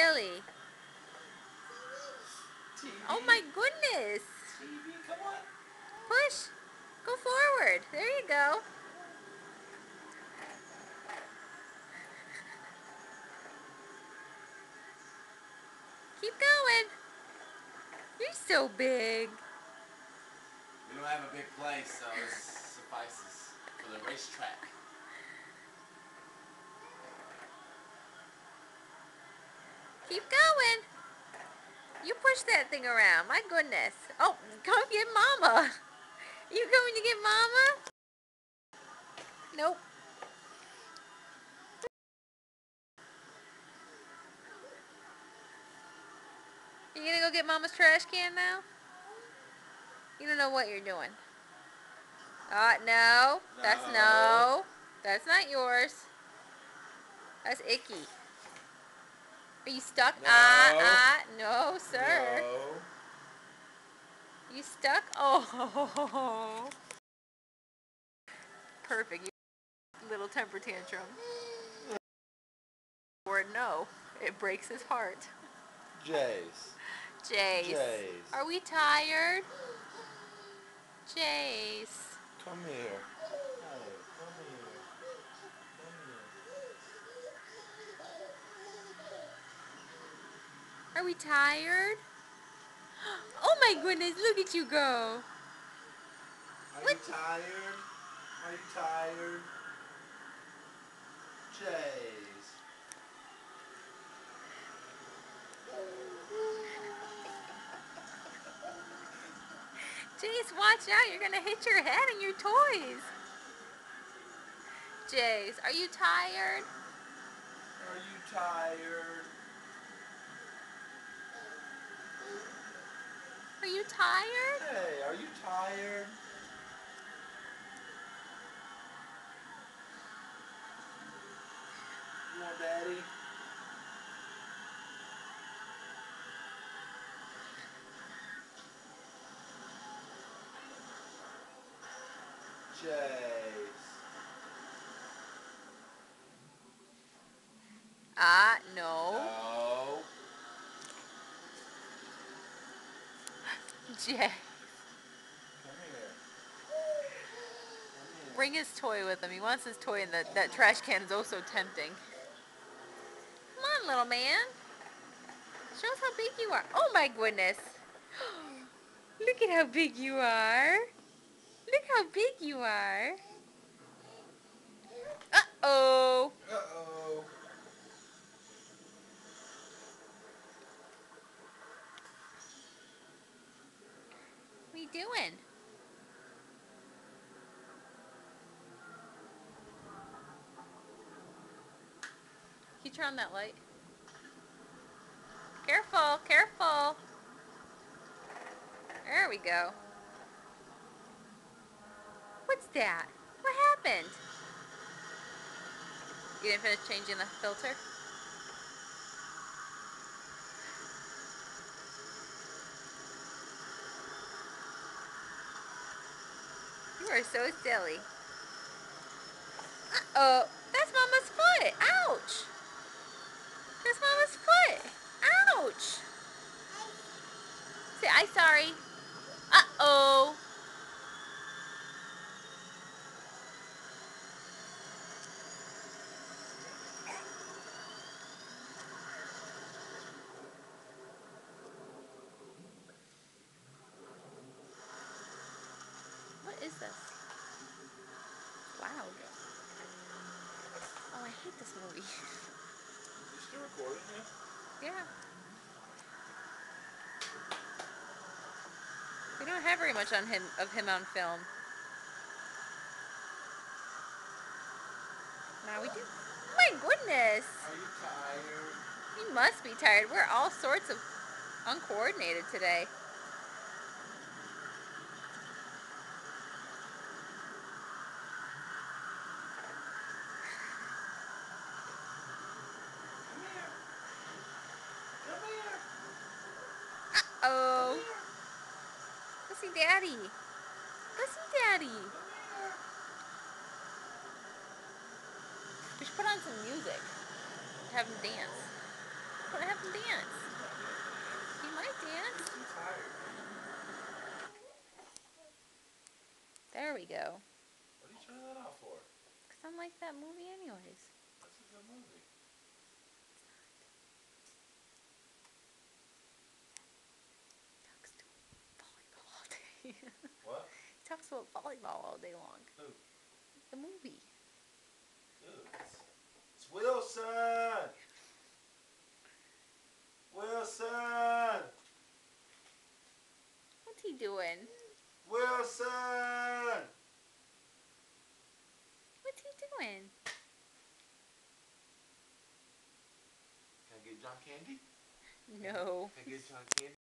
Silly. TV. Oh my goodness. TV, come on. Push. Go forward. There you go. Keep going. You're so big. We don't have a big place, so this suffices for the racetrack. Keep going. You push that thing around. My goodness. Oh, come get Mama. You coming to get Mama? Nope. You gonna go get Mama's trash can now? You don't know what you're doing. No. That's no. That's not yours. That's icky. Are you stuck? No. No, sir. No. You stuck? Oh. Perfect. You little temper tantrum. Or no. It breaks his heart. Jace. Jace. Jace. Are we tired? Jace. Come here. Hey, come here. Come here. Are we tired? Oh my goodness, look at you go. Are you tired? Are you tired? Jace. Jace, watch out. You're going to hit your head and your toys. Jace, are you tired? Are you tired? Are you tired? Hey, are you tired? You want daddy? Jace. No. No. Jace. Come here. Bring his toy with him. He wants his toy, and that trash can is also tempting. Come on, little man. Show us how big you are. Oh my goodness. Look at how big you are. Look how big you are. Uh-oh. Uh-oh. What are you doing? Can you turn on that light? Careful, careful. There we go. What's that? What happened? You didn't finish changing the filter? You are so silly. Uh-oh. That's Mama's foot. Ouch. That's Mama's foot. Ouch. Say, I'm sorry. Uh-oh. What is this? Loud. Oh, I hate this movie. You still recording it? Yeah. We don't have very much of him on film. Now we do. Oh my goodness. Are you tired? You must be tired. We're all sorts of uncoordinated today. Come here. Come here. Uh-oh. Come here. Go see Daddy. Go see Daddy. We should put on some music. Have him dance. Have him dance. He might dance. Too tired. There we go. What are you turning that off for? Because I like that movie anyways. That's a good movie. Talks to volleyball all day. What? He talks about volleyball all day long. Who? The movie. Dude, it's Wilson! Wilson! What's he doing? Wilson! What's he doing? Can I get John candy? No. Can I get John candy?